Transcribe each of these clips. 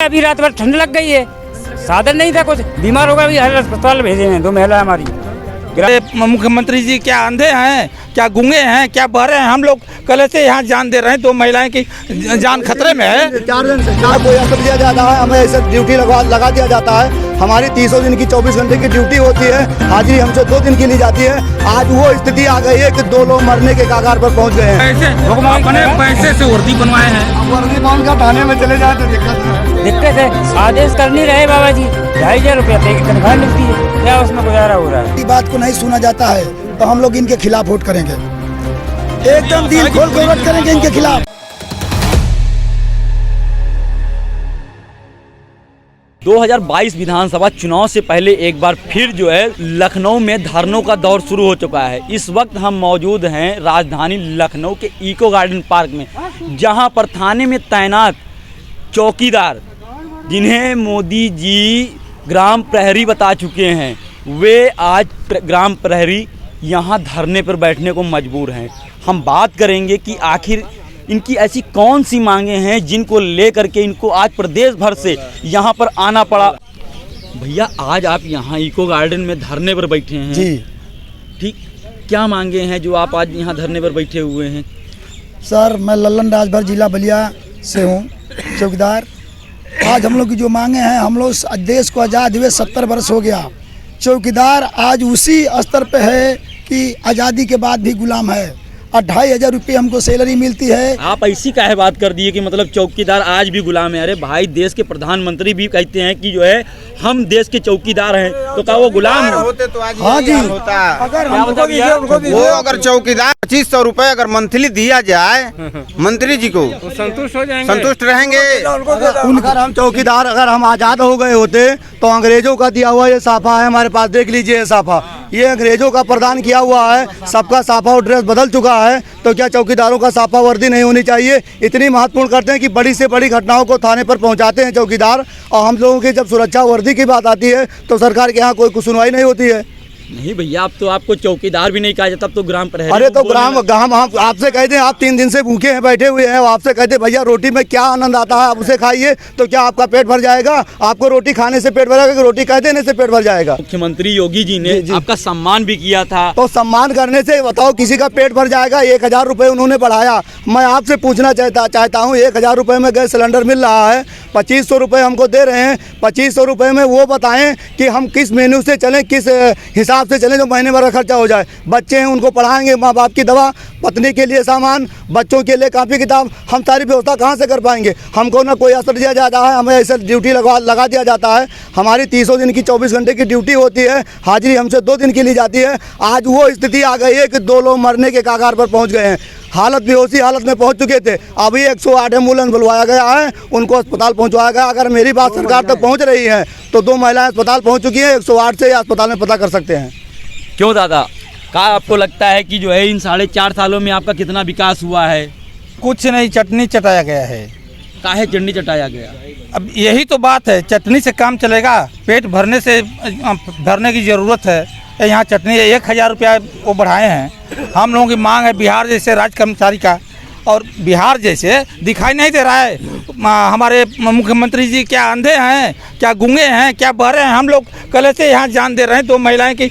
अभी रात भर ठंड लग गई है, साधन नहीं था, कुछ बीमार हो गया, अभी अस्पताल भेजे हैं 2 महिला हमारी। मुख्यमंत्री जी क्या अंधे हैं, क्या गूंगे हैं, क्या बहरे हैं? हम लोग कल से यहाँ जान दे रहे हैं, 2 महिलाएं की जान खतरे में है। 4 दिन से कोई असर दिया जाता है, हमें ऐसे ड्यूटी लगा दिया जाता है। हमारी 30 दिन की 24 घंटे की ड्यूटी होती है, हाजिरी हमसे 2 दिन की ली जाती है। आज वो स्थिति आ गई है कि 2 लोग मरने के कगार पर पहुँच गए हैं। अपने पैसे से वर्दी बनवाए हैं, वर्दी बांध कर थाने में चले जाए तो दिक्कत है। आदेश कर नहीं रहे बाबा जी, 2,500 रुपया तनख्वाह मिलती है, क्या उसमें गुजारा हो रहा है? बात को नहीं सुना जाता है तो हम लोग इनके खिलाफ वोट करेंगे, एकदम दिल खोल कर वोट करेंगे इनके खिलाफ। 2022 विधानसभा चुनाव से पहले एक बार फिर जो है लखनऊ में धरनों का दौर शुरू हो चुका है। इस वक्त हम मौजूद हैं राजधानी लखनऊ के इको गार्डन पार्क में, जहां पर थाने में तैनात चौकीदार, जिन्हें मोदी जी ग्राम प्रहरी बता चुके हैं, वे आज ग्राम प्रहरी यहाँ धरने पर बैठने को मजबूर हैं। हम बात करेंगे कि आखिर इनकी ऐसी कौन सी मांगे हैं जिनको लेकर के इनको आज प्रदेश भर से यहाँ पर आना पड़ा। भैया, आज आप यहाँ इको गार्डन में धरने पर बैठे हैं जी, ठीक, क्या मांगे हैं जो आप आज यहाँ धरने पर बैठे हुए हैं? सर मैं लल्लन राजभर जिला बलिया से हूँ, चौकीदार। आज हम लोग की जो मांगे हैं, हम लोग देश को आज़ाद हुए 70 वर्ष हो गया, चौकीदार आज उसी स्तर पे है कि आज़ादी के बाद भी गुलाम है। 2,500 रुपये हमको सैलरी मिलती है। आप ऐसी काहे बात कर दिए कि मतलब चौकीदार आज भी गुलाम है? अरे भाई, देश के प्रधानमंत्री भी कहते हैं कि जो है हम देश के चौकीदार हैं, तो क्या वो गुलाम होते तो आज हाँ जी, होता। अगर वो अगर चौकीदार 2500 रुपए अगर मंथली दिया जाए मंत्री जी को, संतुष्ट हो जाएंगे, संतुष्ट रहेंगे। अगर हम चौकीदार अगर हम आज़ाद हो गए होते तो अंग्रेजों का दिया हुआ ये साफा है हमारे पास, देख लीजिए ये साफा, ये अंग्रेजों का प्रदान किया हुआ है। सबका साफा और ड्रेस बदल चुका है, तो क्या चौकीदारों का साफा वर्दी नहीं होनी चाहिए? इतनी महत्वपूर्ण करते हैं कि बड़ी से बड़ी घटनाओं को थाने पर पहुंचाते हैं चौकीदार, और हम लोगों की जब सुरक्षा वर्दी की बात आती है तो सरकार के यहाँ कोई सुनवाई नहीं होती है। नहीं भैया, अब तो आपको चौकीदार भी नहीं कहा जाता, अब तो ग्राम प्रहरी। अरे तो ग्राम हम आपसे कहते हैं, आप 3 दिन से भूखे हैं, बैठे हुए हैं, आपसे कहते हैं भैया रोटी में क्या आनंद आता है, आप उसे खाइए, तो क्या आपका पेट भर जाएगा? आपको रोटी खाने से पेट भरेगा कि रोटी कह देने से पेट भर जाएगा? मुख्यमंत्री योगी जी ने आपका सम्मान भी किया था, तो सम्मान करने से बताओ किसी का पेट भर जाएगा? 1,000 रुपये उन्होंने बढ़ाया। मैं आपसे पूछना चाहता हूँ, 1,000 रुपये में गैस सिलेंडर मिल रहा है, 2,500 रुपये हमको दे रहे हैं। 2,500 रुपये में वो बताएं कि हम किस मेन्यू से चलें, किस हिसाब से चलें जो महीने भर का खर्चा हो जाए। बच्चे हैं, उनको पढ़ाएंगे, माँ बाप की दवा, पत्नी के लिए सामान, बच्चों के लिए कापी किताब, हम सारी व्यवस्था कहाँ से कर पाएंगे? हमको ना कोई असर दिया जाता है, हमें ऐसे ड्यूटी लगा दिया जाता है। हमारी 30 दिन की 24 घंटे की ड्यूटी होती है, हाजिरी हमसे 2 दिन की ली जाती है। आज वो स्थिति आ गई है कि 2 लोग मरने के कगार पर पहुँच गए हैं, हालत बेहोशी हालत में पहुंच चुके थे। अभी 108 एम्बुलेंस बुलवाया गया है, उनको अस्पताल पहुंचवाया गया। अगर मेरी बात सरकार तक पहुंच रही है तो 2 महिलाएं अस्पताल पहुंच चुकी हैं, 108 से अस्पताल में पता कर सकते हैं। क्यों दादा, क्या आपको लगता है कि जो है इन 4.5 सालों में आपका कितना विकास हुआ है? कुछ नहीं, चटनी चटाया गया है। काहे चटनी चटाया गया? अब यही तो बात है, चटनी से काम चलेगा? पेट भरने से भरने की ज़रूरत है। यहाँ चटनी 1,000 रुपया वो बढ़ाए हैं। हम लोगों की मांग है बिहार जैसे राज्य कर्मचारी का, और बिहार जैसे दिखाई नहीं दे रहा है। हमारे मुख्यमंत्री जी क्या अंधे हैं, क्या गूंगे हैं, क्या बहरे हैं? हम लोग कल से यहाँ जान दे रहे हैं, 2 महिलाएं की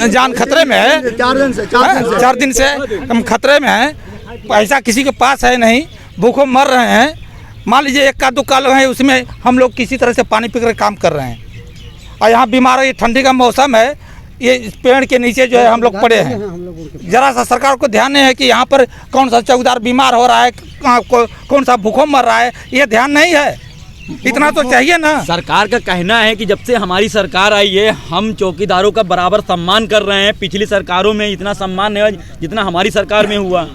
जान खतरे में है। 4 दिन से हम खतरे में हैं, पैसा किसी के पास है नहीं, भूखों मर रहे हैं। मान लीजिए 1 का 2 काल है, उसमें हम लोग किसी तरह से पानी पी कर काम कर रहे हैं, और यहाँ बीमार है, ठंडी का मौसम है, ये पेड़ के नीचे जो है हम लोग पड़े हैं। जरा सा सरकार को ध्यान नहीं है कि यहाँ पर कौन सा चौकीदार बीमार हो रहा है, कौन सा भूखों मर रहा है, ये ध्यान नहीं है। इतना तो चाहिए ना। सरकार का कहना है कि जब से हमारी सरकार आई है, हम चौकीदारों का बराबर सम्मान कर रहे हैं। पिछली सरकारों में इतना सम्मान नहीं जितना हमारी सरकार में हुआ।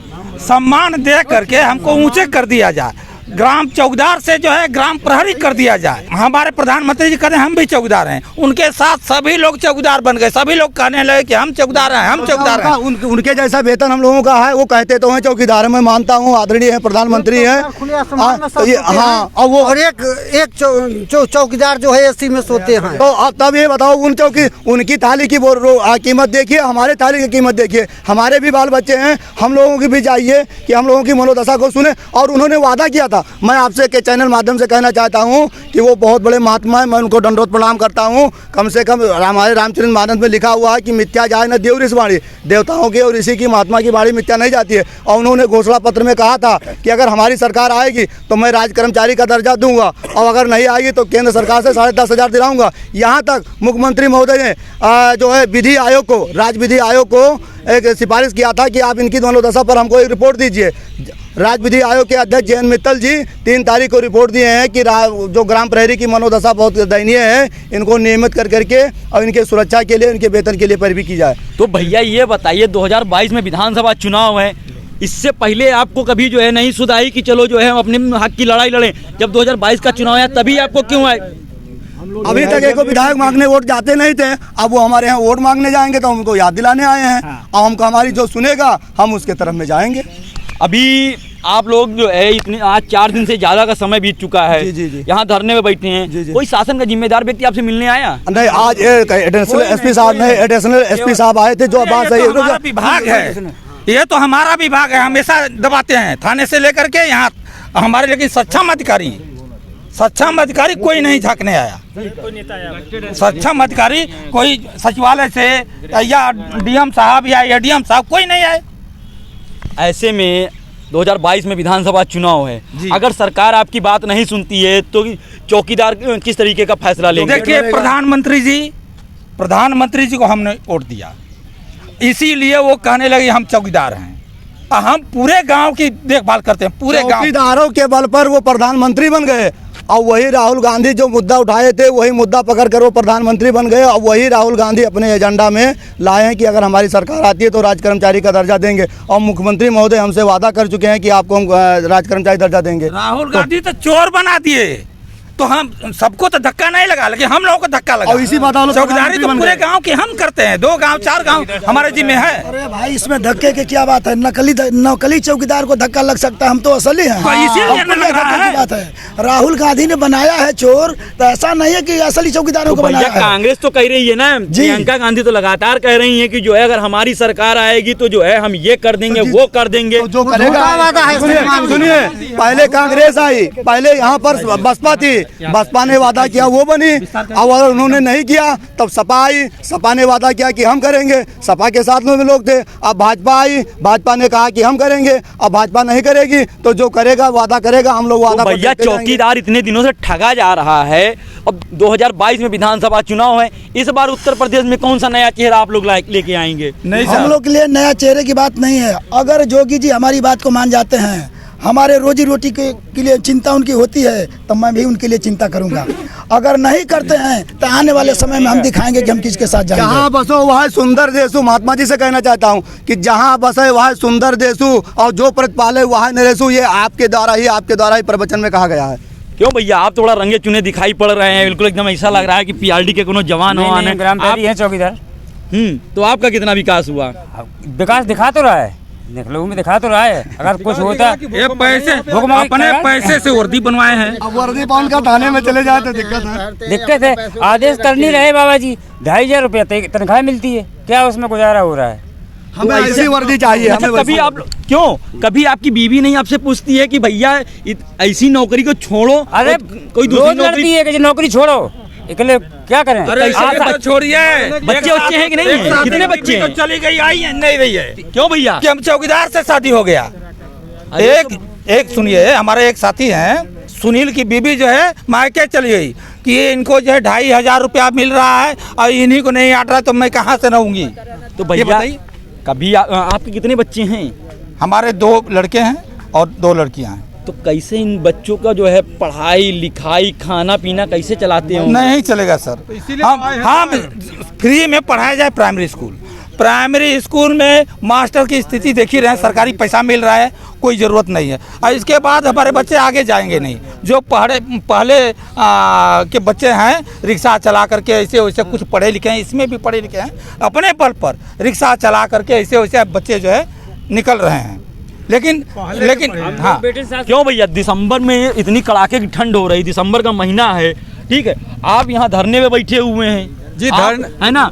सम्मान दे करके हमको ऊंचे कर दिया जाए, ग्राम चौकीदार से जो है ग्राम प्रहरी कर दिया जाए। हमारे प्रधानमंत्री जी कहते हैं हम भी चौकीदार हैं, उनके साथ सभी लोग चौकीदार बन गए। सभी लोग कहने लगे कि हम चौकीदार हैं, हम चौकीदार हैं। उनके जैसा वेतन हम लोगों का है, वो कहते तो हैं चौकीदार है। मैं मानता हूँ, आदरणीय है, प्रधानमंत्री हैं। हाँ, और वो एक चौकीदार जो है एसी में सोते हैं। तो अब तब ये बताओ, उनकी थाली की कीमत देखिए, हमारे थाली की कीमत देखिए। हमारे भी बाल बच्चे हैं, हम लोगों की भी चाहिए कि हम लोगों की मनोदशा को सुने। और उन्होंने वादा किया था जाएगा। मैं आपसे के चैनल माध्यम से कहना चाहता हूँ कि वो बहुत बड़े महात्मा है, मैं उनको दंडवत प्रणाम करता हूँ। कम से कम हमारे रामचरित मानस में लिखा हुआ है कि मिथ्या जाए न देव ऋषि वाणी, देवताओं की और ऋषि की महात्मा की वाणी मिथ्या नहीं जाती है। और उन्होंने घोषणा पत्र में कहा था कि अगर हमारी सरकार आएगी तो मैं राज कर्मचारी का दर्जा दूंगा, और अगर नहीं आएगी तो केंद्र सरकार से 10,500 दिलाऊंगा। यहाँ तक मुख्यमंत्री महोदय ने जो है विधि आयोग को, राज्य विधि आयोग को एक सिफारिश किया था कि आप इनकी मनोदशा पर हमको एक रिपोर्ट दीजिए। राज्य विधि आयोग के अध्यक्ष जयंत मित्तल जी 3 तारीख को रिपोर्ट दिए हैं कि जो ग्राम प्रहरी की मनोदशा बहुत दयनीय है, इनको नियमित कर करके और इनके सुरक्षा के लिए, इनके वेतन के लिए पैरवी की जाए। तो भैया ये बताइए 2022 में विधानसभा चुनाव है, इससे पहले आपको कभी जो है नहीं सुध आई कि चलो जो है हम अपने हक की लड़ाई लड़ें? जब 2022 का चुनाव आया तभी आपको क्यों आए? अभी तक एक विधायक मांगने वोट जाते नहीं थे, अब वो हमारे यहाँ वोट मांगने जाएंगे तो हमको याद दिलाने आए हैं। और हमको हमारी जो सुनेगा हम उसके तरफ में जाएंगे। अभी आप लोग जो है इतने आज 4 दिन से ज्यादा का समय बीत चुका है, जी। यहाँ धरने में बैठे हैं। जी। कोई शासन का जिम्मेदार व्यक्ति आपसे मिलने आया? नहीं, आज एडिशनल एसपी साहब नहीं, एडिशनल एसपी साहब आए थे। जो बात सही हमारा विभाग है, ये तो हमारा विभाग है, हमेशा दबाते हैं थाने से लेकर के यहाँ हमारे। लेकिन सक्षम अधिकारी कोई नहीं झांकने आया। सक्षम अधिकारी कोई सचिवालय से या डीएम साहब या एडीएम साहब कोई नहीं आए। ऐसे में 2022 में विधानसभा चुनाव है, अगर सरकार आपकी बात नहीं सुनती है तो चौकीदार किस तरीके का फैसला लेंगे? देखिए, प्रधानमंत्री जी को हमने वोट दिया, इसीलिए वो कहने लगे हम चौकीदार हैं, हम पूरे गांव की देखभाल करते हैं। पूरे गांव चौकीदारों के बल पर वो प्रधानमंत्री बन गए, और वही राहुल गांधी जो मुद्दा उठाए थे वही मुद्दा पकड़ कर वो प्रधानमंत्री बन गए। और वही राहुल गांधी अपने एजेंडा में लाए हैं कि अगर हमारी सरकार आती है तो राज कर्मचारी का दर्जा देंगे। और मुख्यमंत्री महोदय हमसे वादा कर चुके हैं कि आपको हम राज कर्मचारी दर्जा देंगे। राहुल गांधी तो चोर बना दिए, तो हम सबको तो धक्का नहीं लगा, लेकिन हम लोगों को धक्का लगा। और इसी बात चौकीदारी तो पूरे गांव की हम करते हैं, 2 गांव 4 गांव हमारे जिम्मे है। अरे भाई, इसमें धक्के की क्या बात है? नकली चौकीदार को धक्का लग सकता है, हम तो असली हैं। तो इसीलिए न लग रहा है। बात है, राहुल गांधी ने बनाया है चोर, तो ऐसा नहीं है कि असली चौकीदारों को बनाया है। कांग्रेस तो कह रही है ना, प्रियंका गांधी तो लगातार कह रही है कि जो है अगर हमारी सरकार आएगी तो जो है हम ये कर देंगे, वो कर देंगे। जो करेगा, सुनिए, पहले कांग्रेस आई, पहले यहाँ पर बसपा थी, बसपा ने वादा किया वो बनी। अब अगर उन्होंने नहीं किया तब सपा आई, सपा ने वादा किया कि हम करेंगे, सपा के साथ में लोग थे। अब भाजपा आई, भाजपा ने कहा कि हम करेंगे, अब भाजपा नहीं करेगी तो जो करेगा वादा करेगा, हम लोग वादा। भैया, चौकीदार इतने दिनों से ठगा जा रहा है, अब 2022 में विधानसभा चुनाव है, इस बार उत्तर प्रदेश में कौन सा नया चेहरा आप लोग लेके आएंगे? नहीं, हम लोग के लिए नया चेहरे की बात नहीं है। अगर जोगी जी हमारी बात को मान जाते हैं, हमारे रोजी रोटी के लिए चिंता उनकी होती है, तो मैं भी उनके लिए चिंता करूंगा। अगर नहीं करते हैं तो आने वाले समय में हम दिखाएंगे कि हम किसके साथ जाएंगे। जहाँ बसो वह सुंदर देशु। महात्मा जी से कहना चाहता हूँ कि जहाँ बसे वह सुंदर देशु, और जो प्रतिपाले वह नरेशु। ये आपके द्वारा ही प्रवचन में कहा गया है। क्यों भैया, आप थोड़ा रंगे चुने दिखाई पड़ रहे हैं, बिल्कुल एकदम ऐसा लग रहा है कि पीआरडी के कोनो जवान हो आने। ग्राम प्रहरी है चौकीदार। तो आपका कितना विकास हुआ? विकास दिखा तो रहा है, लखनऊ में दिखा तो रहा है। अगर कुछ होता, ये पैसे अपने पैसे से वर्दी बनवाए हैं। अब वर्दी पहन कर थाने में चले जाए तो दिक्कत है। आदेश कर नहीं रहे बाबा जी, 2,500 रुपया तनख्वाह मिलती है, क्या उसमें गुजारा हो रहा है? हमें ऐसी वर्दी चाहिए। अच्छा, कभी आप कभी आपकी बीवी नहीं आपसे पूछती है कि भैया ऐसी नौकरी को छोड़ो? अरे कोई दूसरी नौकरी है कि नौकरी छोड़ो, इकले क्या करें? छोड़िए, बच्चे हैं कि नहीं? कितने बच्चे हैं? चली गई, आई है, नहीं रही है। क्यों भैया? कि हम चौकीदार से शादी हो गया। एक सुनिए, हमारे एक साथी हैं, सुनील की बीबी जो है मायके चली गई कि इनको जो है 2,500 रुपया मिल रहा है और इन्हीं को नहीं आट रहा, तो मैं कहाँ से रहूंगी? तो भैया, कभी आपके कितने बच्चे हैं? हमारे 2 लड़के हैं और 2 लड़कियां हैं। तो कैसे इन बच्चों का जो है पढ़ाई लिखाई खाना पीना कैसे चलाते हो? नहीं चलेगा सर, हम फ्री में पढ़ाया जाए। प्राइमरी स्कूल में मास्टर की स्थिति देख ही रहे हैं, सरकारी पैसा मिल रहा है, कोई ज़रूरत नहीं है। और इसके बाद हमारे बच्चे आगे जाएंगे नहीं। जो पहले के बच्चे हैं रिक्शा चला करके ऐसे वैसे कुछ पढ़े लिखे हैं, इसमें भी पढ़े लिखे हैं, अपने बल पर रिक्शा चला करके ऐसे वैसे बच्चे जो है निकल रहे हैं। लेकिन हाँ, क्यों भैया, दिसंबर में इतनी कड़ाके की ठंड हो रही, दिसंबर का महीना है, ठीक है, आप यहाँ धरने में बैठे हुए हैं जी, है ना?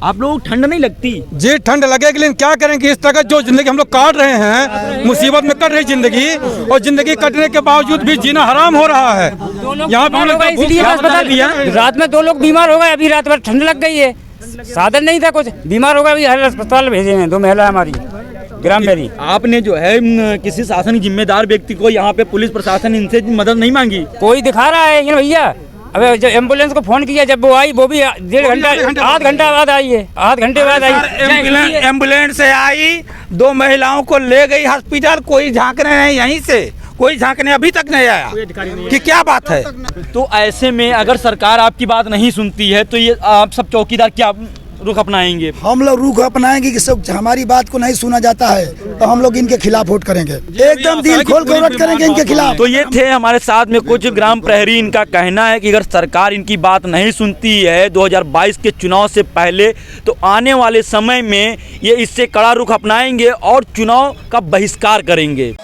आप लोग ठंड नहीं लगती? जी ठंड लगेगी, लेकिन क्या करेंगे, इस तरह जो जिंदगी हम लोग काट रहे हैं, मुसीबत में कट रही जिंदगी, और जिंदगी कटने के बावजूद भी जीना हराम हो रहा है। यहाँ पे हम लोग इसलिए अस्पताल रात में 2 लोग बीमार हो गए, अभी रात भर ठंड लग गई है, साधन नहीं था कुछ, बीमार हो गए, अभी अस्पताल भेजे हैं 2 महिला हमारी ग्राम में। आपने जो है किसी शासन जिम्मेदार व्यक्ति को, यहाँ पे पुलिस प्रशासन, इनसे मदद नहीं मांगी? कोई दिखा रहा है ये भैया, अबे जब एम्बुलेंस को फोन किया, जब वो आई वो भी 1.5 घंटा आध घंटा बाद आई है, आध घंटे बाद आई। एम्बुलेंस से आई, 2 महिलाओं को ले गई हॉस्पिटल, कोई झांकने नहीं, यहीं से कोई झांकने अभी तक नहीं आया कि क्या बात है। तो ऐसे में अगर सरकार आपकी बात नहीं सुनती है तो ये आप सब चौकीदार क्या रुख अपनाएंगे? हम लोग रुख अपनाएंगे कि सब हमारी बात को नहीं सुना जाता है तो हम लोग इनके खिलाफ वोट करेंगे, एकदम दिल खोल कर वोट करेंगे इनके खिलाफ। तो ये थे हमारे साथ में कुछ ग्राम प्रहरी। इनका कहना है कि अगर सरकार इनकी बात नहीं सुनती है 2022 के चुनाव से पहले, तो आने वाले समय में ये इससे कड़ा रुख अपनाएंगे और चुनाव का बहिष्कार करेंगे।